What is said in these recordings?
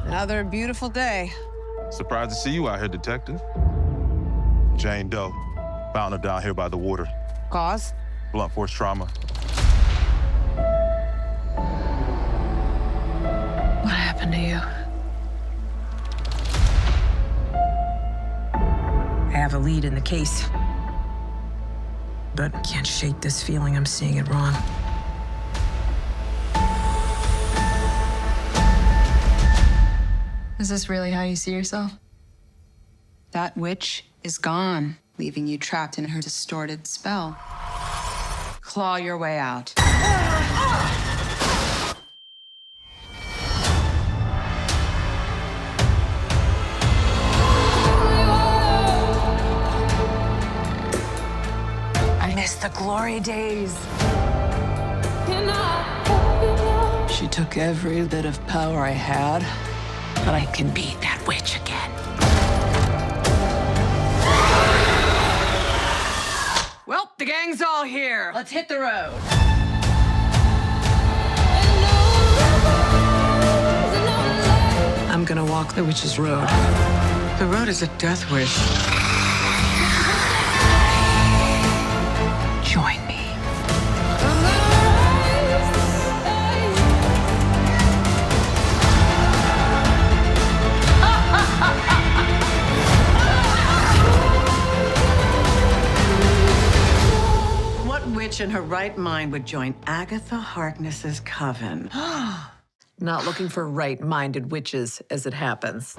Another beautiful day. Surprised to see you out here, Detective. Jane Doe. Found her down here by the water. Cause? Blunt force trauma. What happened to you? I have a lead in the case, but can't shake this feeling I'm seeing it wrong. Is this really how you see yourself? That witch is gone, leaving you trapped in her distorted spell. Claw your way out. I miss the glory days. She took every bit of power I had, But I can beat that witch again. Well, the gang's all here. Let's hit the road. I'm gonna walk the witch's road. The road is a death wish. Join me. What witch in her right mind would join Agatha Harkness's coven? Not looking for right-minded witches, as it happens.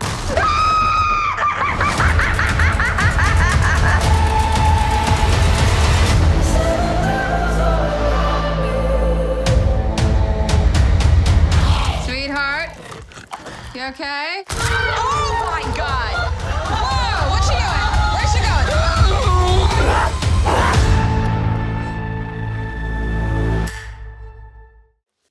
Sweetheart, you okay? Oh my God! Whoa! What's she doing? Where's she going?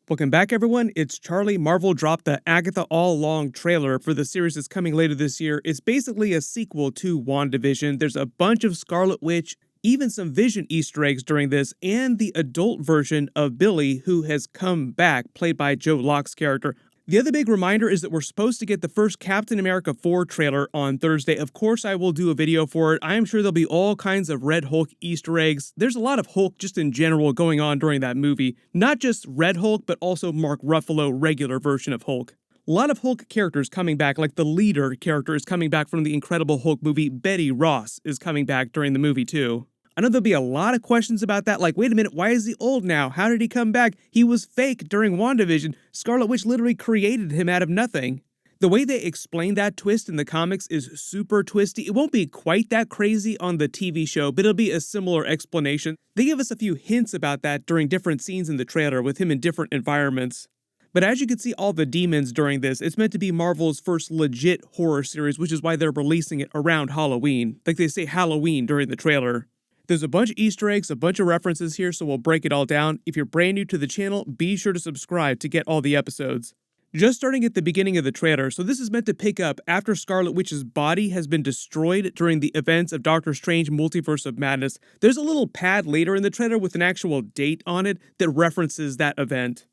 Welcome back, everyone. It's Charlie. Marvel dropped the Agatha All Along trailer for the series that's coming later this year. It's basically a sequel to WandaVision. There's a bunch of Scarlet Witch, even some Vision Easter eggs during this, and the adult version of Billy, who has come back, played by Joe Locke's character. The other big reminder is that we're supposed to get the first Captain America 4 trailer on Thursday. Of course, I will do a video for it. I am sure there'll be all kinds of Red Hulk Easter eggs. There's a lot of Hulk just in general going on during that movie. Not just Red Hulk, but also Mark Ruffalo, regular version of Hulk. A lot of Hulk characters coming back, like the leader character is coming back from the Incredible Hulk movie. Betty Ross is coming back during the movie too. I know there'll be a lot of questions about that, like, wait a minute, why is he old now? How did he come back? He was fake during WandaVision. Scarlet Witch literally created him out of nothing. The way they explain that twist in the comics is super twisty. It won't be quite that crazy on the TV show, but it'll be a similar explanation. They give us a few hints about that during different scenes in the trailer with him in different environments. But as you can see all the demons during this, it's meant to be Marvel's first legit horror series, which is why they're releasing it around Halloween. Like they say Halloween during the trailer. There's a bunch of Easter eggs, a bunch of references here, so we'll break it all down. If you're brand new to the channel, be sure to subscribe to get all the episodes. Just starting at the beginning of the trailer, so this is meant to pick up after Scarlet Witch's body has been destroyed during the events of Doctor Strange Multiverse of Madness. There's a little pad later in the trailer with an actual date on it that references that event.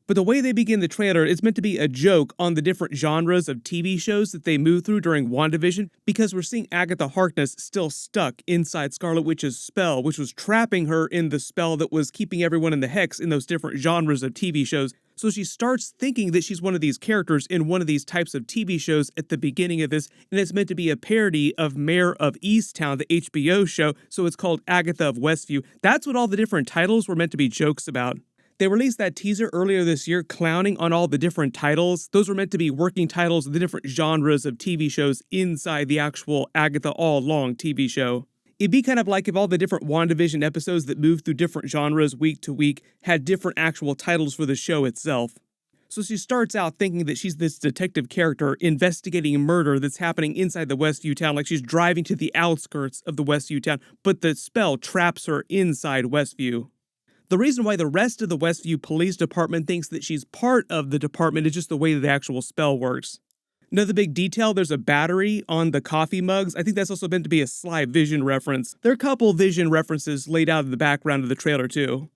But the way they begin the trailer is meant to be a joke on the different genres of TV shows that they move through during WandaVision, because we're seeing Agatha Harkness still stuck inside Scarlet Witch's spell, which was trapping her in the spell that was keeping everyone in the hex in those different genres of TV shows. So she starts thinking that she's one of these characters in one of these types of TV shows at the beginning of this, and it's meant to be a parody of Mayor of Easttown, the HBO show, so it's called Agatha of Westview. That's what all the different titles were meant to be jokes about. They released that teaser earlier this year, clowning on all the different titles. Those were meant to be working titles of the different genres of TV shows inside the actual Agatha All Along TV show. It'd be kind of like if all the different WandaVision episodes that moved through different genres week to week had different actual titles for the show itself. So she starts out thinking that she's this detective character investigating a murder that's happening inside the Westview town, like she's driving to the outskirts of the Westview town, but the spell traps her inside Westview. The reason why the rest of the Westview Police Department thinks that she's part of the department is just the way the actual spell works. Another big detail, there's a battery on the coffee mugs. I think that's also meant to be a sly Vision reference. There are a couple Vision references laid out in the background of the trailer too.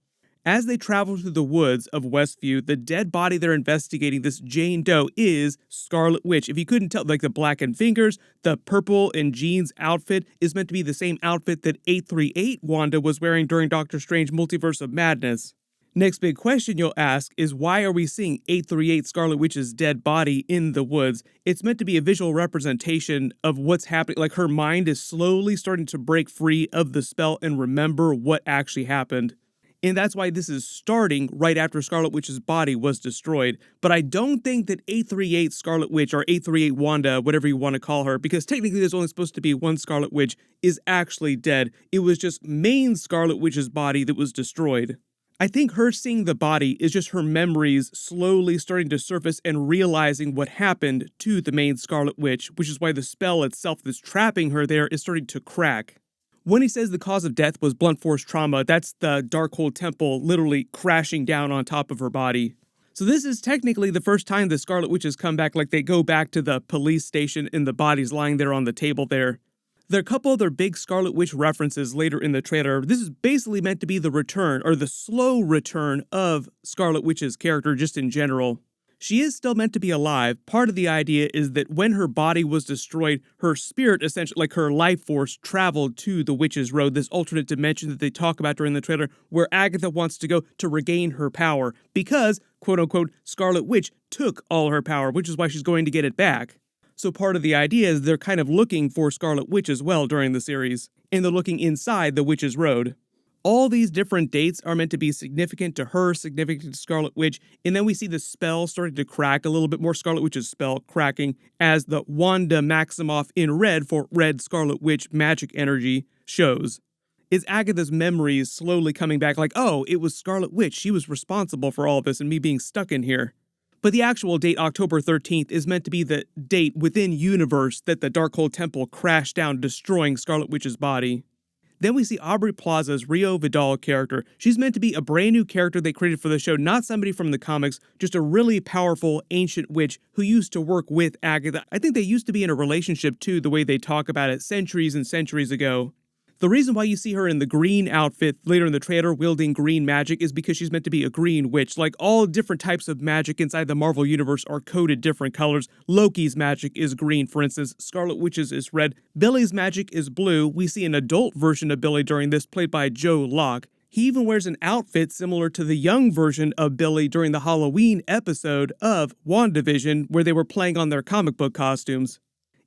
As they travel through the woods of Westview, the dead body they're investigating, this Jane Doe, is Scarlet Witch. If you couldn't tell, like the blackened fingers, the purple and jeans outfit is meant to be the same outfit that 838 Wanda was wearing during Doctor Strange Multiverse of Madness. Next big question you'll ask is, why are we seeing 838 Scarlet Witch's dead body in the woods? It's meant to be a visual representation of what's happening, like her mind is slowly starting to break free of the spell and remember what actually happened. And that's why this is starting right after Scarlet Witch's body was destroyed. But I don't think that 838 Scarlet Witch, or 838 Wanda, whatever you want to call her, because technically there's only supposed to be one Scarlet Witch, is actually dead. It was just main Scarlet Witch's body that was destroyed. I think her seeing the body is just her memories slowly starting to surface and realizing what happened to the main Scarlet Witch, which is why the spell itself that's trapping her there is starting to crack. When he says the cause of death was blunt force trauma, that's the Darkhold Temple literally crashing down on top of her body. So this is technically the first time the Scarlet Witches come back, like they go back to the police station and the body's lying there on the table there. There are a couple other big Scarlet Witch references later in the trailer. This is basically meant to be the return, or the slow return, of Scarlet Witch's character just in general. She is still meant to be alive. Part of the idea is that when her body was destroyed, her spirit, essentially, like her life force, traveled to the Witch's Road, this alternate dimension that they talk about during the trailer, where Agatha wants to go to regain her power, because, quote-unquote, Scarlet Witch took all her power, which is why she's going to get it back. So part of the idea is they're kind of looking for Scarlet Witch as well during the series, and they're looking inside the Witch's Road. All these different dates are meant to be significant to her, significant to Scarlet Witch, and then we see the spell starting to crack a little bit more, Scarlet Witch's spell cracking, as the Wanda Maximoff in red for Red Scarlet Witch magic energy shows. Is Agatha's memories slowly coming back, like, oh, it was Scarlet Witch, she was responsible for all this and me being stuck in here. But the actual date, October 13th, is meant to be the date within universe that the Darkhold Temple crashed down, destroying Scarlet Witch's body. Then we see Aubrey Plaza's Rio Vidal character. She's meant to be a brand new character they created for the show, not somebody from the comics, just a really powerful ancient witch who used to work with Agatha. I think they used to be in a relationship too, the way they talk about it centuries and centuries ago. The reason why you see her in the green outfit later in the trailer wielding green magic is because she's meant to be a green witch. Like all different types of magic inside the Marvel Universe are coded different colors. Loki's magic is green, for instance. Scarlet Witch's is red. Billy's magic is blue. We see an adult version of Billy during this, played by Joe Locke. He even wears an outfit similar to the young version of Billy during the Halloween episode of WandaVision, where they were playing on their comic book costumes.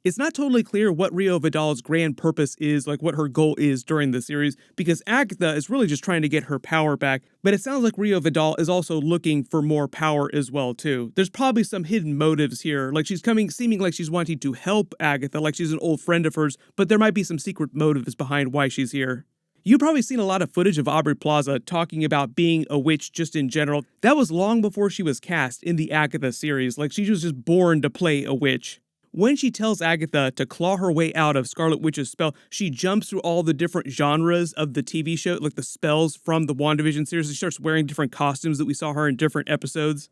It's not totally clear what Rio Vidal's grand purpose is, like what her goal is during the series, because Agatha is really just trying to get her power back, but it sounds like Rio Vidal is also looking for more power as well too. There's probably some hidden motives here, like she's seeming like she's wanting to help Agatha, like she's an old friend of hers, but there might be some secret motives behind why she's here. You've probably seen a lot of footage of Aubrey Plaza talking about being a witch just in general. That was long before she was cast in the Agatha series, like she was just born to play a witch. When she tells Agatha to claw her way out of Scarlet Witch's spell, she jumps through all the different genres of the TV show, like the spells from the WandaVision series. She starts wearing different costumes that we saw her in different episodes.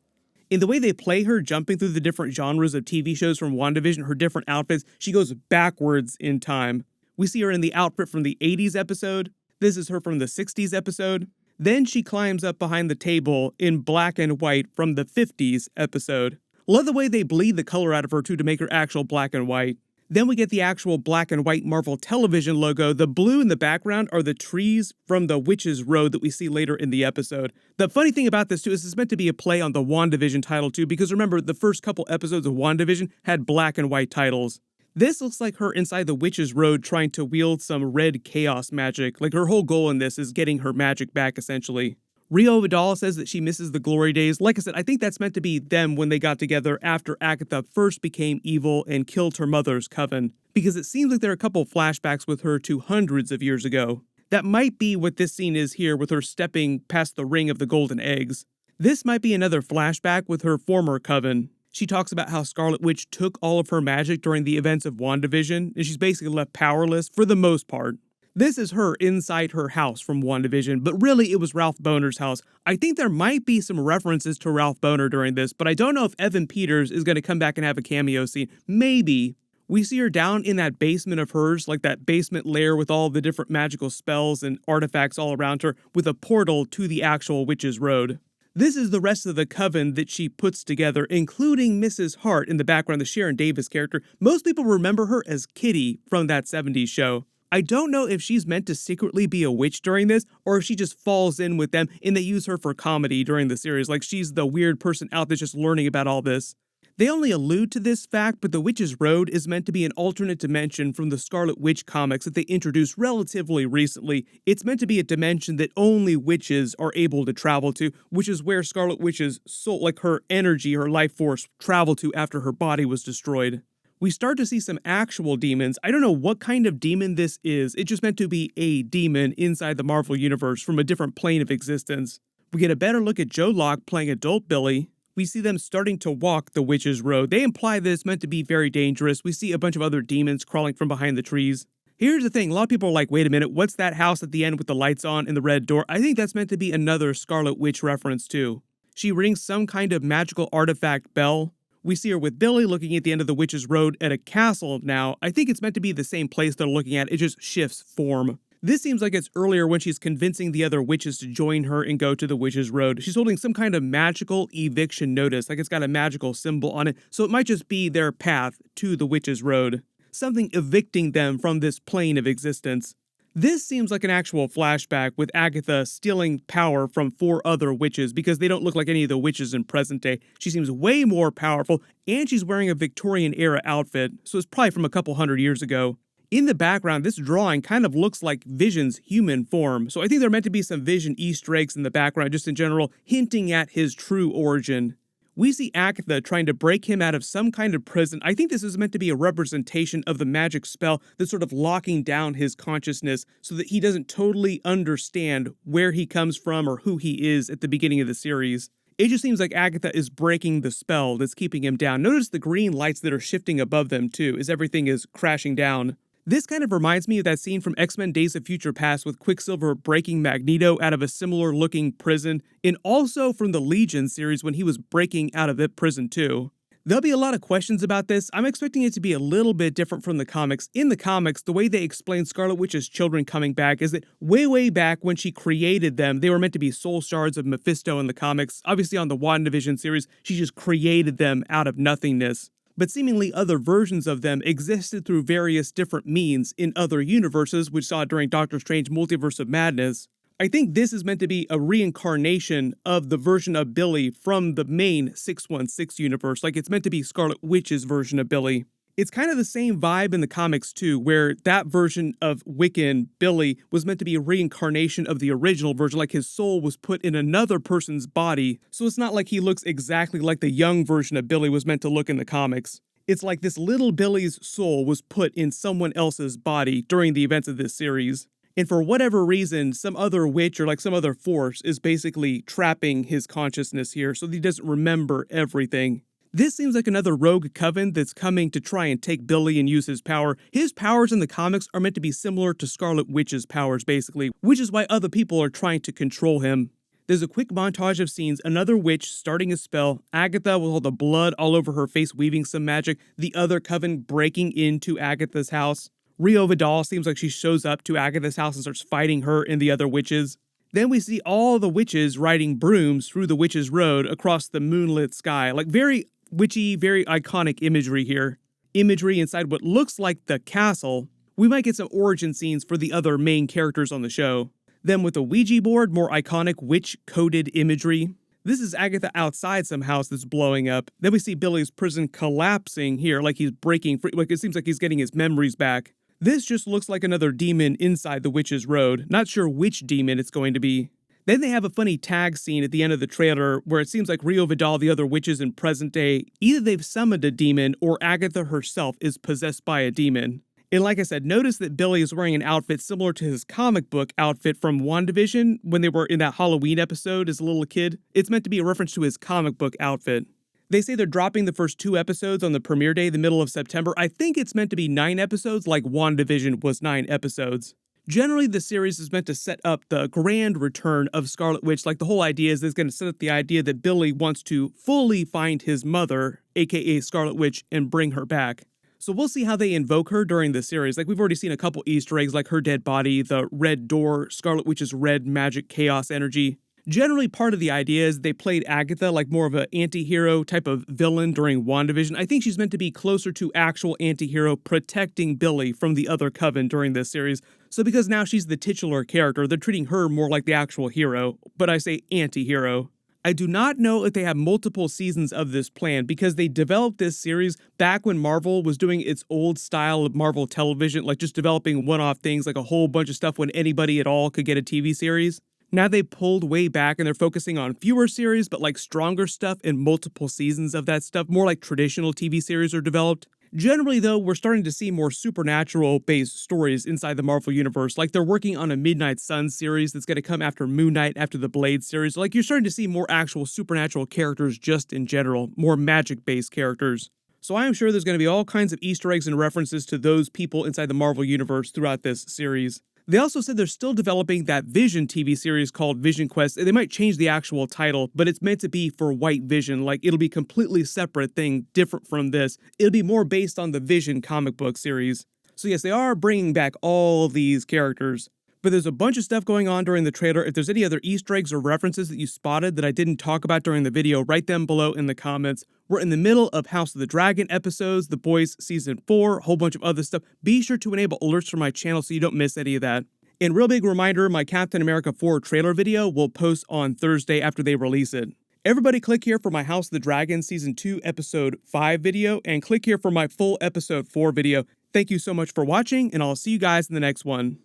In the way they play her jumping through the different genres of TV shows from WandaVision, her different outfits, she goes backwards in time. We see her in the outfit from the 80s episode. This is her from the 60s episode. Then she climbs up behind the table in black and white from the 50s episode. Love the way they bleed the color out of her too to make her actual black and white. Then we get the actual black and white Marvel Television logo. The blue in the background are the trees from the Witch's Road that we see later in the episode. The funny thing about this too is it's meant to be a play on the WandaVision title too, because remember, the first couple episodes of WandaVision had black and white titles. This looks like her inside the Witch's Road trying to wield some red chaos magic. Like her whole goal in this is getting her magic back essentially. Rio Vidal says that she misses the glory days. Like I said, I think that's meant to be them when they got together after Agatha first became evil and killed her mother's coven, because it seems like there are a couple flashbacks with her to hundreds of years ago. That might be what this scene is here with her stepping past the ring of the golden eggs. This might be another flashback with her former coven. She talks about how Scarlet Witch took all of her magic during the events of WandaVision, and she's basically left powerless for the most part. This is her inside her house from WandaVision, but really it was Ralph Boner's house. I think there might be some references to Ralph Boner during this, but I don't know if Evan Peters is going to come back and have a cameo scene. Maybe. We see her down in that basement of hers, like that basement lair with all the different magical spells and artifacts all around her, with a portal to the actual Witch's Road. This is the rest of the coven that she puts together, including Mrs. Hart in the background, the Sharon Davis character. Most people remember her as Kitty from that 70s show. I don't know if she's meant to secretly be a witch during this, or if she just falls in with them and they use her for comedy during the series, like she's the weird person out there just learning about all this. They only allude to this fact, but the Witch's Road is meant to be an alternate dimension from the Scarlet Witch comics that they introduced relatively recently. It's meant to be a dimension that only witches are able to travel to, which is where Scarlet Witch's soul, like her energy, her life force, traveled to after her body was destroyed. We start to see some actual demons. I don't know what kind of demon this is. It's just meant to be a demon inside the Marvel Universe from a different plane of existence. We get a better look at Joe Locke playing adult Billy. We see them starting to walk the Witch's Road. They imply that it's meant to be very dangerous. We see a bunch of other demons crawling from behind the trees. Here's the thing, a lot of people are like, wait a minute, what's that house at the end with the lights on and the red door? I think that's meant to be another Scarlet Witch reference too. She rings some kind of magical artifact bell. We see her with Billy looking at the end of the Witch's Road at a castle now. I think it's meant to be the same place they're looking at, it just shifts form. This seems like it's earlier when she's convincing the other witches to join her and go to the Witch's Road. She's holding some kind of magical eviction notice, like it's got a magical symbol on it, so it might just be their path to the Witch's Road. Something evicting them from this plane of existence. This seems like an actual flashback with Agatha stealing power from 4 other witches because they don't look like any of the witches in present day. She seems way more powerful, and she's wearing a Victorian-era outfit, so it's probably from a couple hundred years ago. In the background, this drawing kind of looks like Vision's human form, so I think there are meant to be some Vision Easter eggs in the background just in general, hinting at his true origin. We see Agatha trying to break him out of some kind of prison. I think this is meant to be a representation of the magic spell that's sort of locking down his consciousness so that he doesn't totally understand where he comes from or who he is at the beginning of the series. It just seems like Agatha is breaking the spell that's keeping him down. Notice the green lights that are shifting above them too, as everything is crashing down. This kind of reminds me of that scene from X-Men Days of Future Past with Quicksilver breaking Magneto out of a similar looking prison, and also from the Legion series when he was breaking out of that prison too. There'll be a lot of questions about this. I'm expecting it to be a little bit different from the comics. In the comics, the way they explain Scarlet Witch's children coming back is that way back when she created them, they were meant to be soul shards of Mephisto in the comics. Obviously on the WandaVision series, she just created them out of nothingness. But seemingly other versions of them existed through various different means in other universes, which saw during Doctor Strange Multiverse of Madness. I think this is meant to be a reincarnation of the version of Billy from the main 616 universe, like it's meant to be Scarlet Witch's version of Billy. It's kind of the same vibe in the comics too, where that version of Wiccan, Billy, was meant to be a reincarnation of the original version, like his soul was put in another person's body, so it's not like he looks exactly like the young version of Billy was meant to look in the comics. It's like this little Billy's soul was put in someone else's body during the events of this series. And for whatever reason, some other witch or like some other force is basically trapping his consciousness here so that he doesn't remember everything. This seems like another rogue coven that's coming to try and take Billy and use his power. His powers in the comics are meant to be similar to Scarlet Witch's powers, basically, which is why other people are trying to control him. There's a quick montage of scenes, another witch starting a spell, Agatha with all the blood all over her face weaving some magic, the other coven breaking into Agatha's house. Rio Vidal seems like she shows up to Agatha's house and starts fighting her and the other witches. Then we see all the witches riding brooms through the Witch's Road across the moonlit sky, like very witchy, very iconic imagery here. Imagery inside what looks like the castle. We might get some origin scenes for the other main characters on the show. Then with the Ouija board, more iconic witch-coded imagery. This is Agatha outside some house that's blowing up. Then we see Billy's prison collapsing here, like he's breaking free, like it seems like he's getting his memories back. This just looks like another demon inside the Witch's Road. Not sure which demon it's going to be. Then they have a funny tag scene at the end of the trailer where it seems like Rio Vidal, the other witches in present day, either they've summoned a demon or Agatha herself is possessed by a demon. And like I said, notice that Billy is wearing an outfit similar to his comic book outfit from WandaVision when they were in that Halloween episode as a little kid. It's meant to be a reference to his comic book outfit. They say they're dropping the first 2 episodes on the premiere day, the middle of September. I think it's meant to be 9 episodes like WandaVision was 9 episodes. Generally, the series is meant to set up the grand return of Scarlet Witch. Like the whole idea is it's going to set up the idea that Billy wants to fully find his mother, aka Scarlet Witch, and bring her back. So we'll see how they invoke her during the series. Like, we've already seen a couple Easter eggs, like her dead body, the red door, Scarlet Witch's red magic chaos energy. Generally, part of the idea is they played Agatha like more of an anti-hero type of villain during WandaVision. I think she's meant to be closer to actual anti-hero protecting Billy from the other coven during this series. So because now she's the titular character, they're treating her more like the actual hero, but I say anti-hero. I do not know if they have multiple seasons of this planned because they developed this series back when Marvel was doing its old style of Marvel television, like just developing one-off things, like a whole bunch of stuff when anybody at all could get a TV series. Now they pulled way back and they're focusing on fewer series, but like stronger stuff and multiple seasons of that stuff, more like traditional TV series are developed. Generally, though, we're starting to see more supernatural-based stories inside the Marvel Universe. Like, they're working on a Midnight Suns series that's going to come after Moon Knight, after the Blade series. Like, you're starting to see more actual supernatural characters just in general, more magic-based characters. So I am sure there's going to be all kinds of Easter eggs and references to those people inside the Marvel Universe throughout this series. They also said they're still developing that Vision TV series called Vision Quest. They might change the actual title, but it's meant to be for White Vision. Like, it'll be a completely separate thing, different from this. It'll be more based on the Vision comic book series. So yes, they are bringing back all these characters. But there's a bunch of stuff going on during the trailer. If there's any other Easter eggs or references that you spotted that I didn't talk about during the video, write them below in the comments. We're in the middle of House of the Dragon episodes, The Boys Season 4, a whole bunch of other stuff. Be sure to enable alerts for my channel so you don't miss any of that. And real big reminder, my Captain America 4 trailer video will post on Thursday after they release it. Everybody click here for my House of the Dragon Season 2 Episode 5 video, and click here for my full Episode 4 video. Thank you so much for watching, and I'll see you guys in the next one.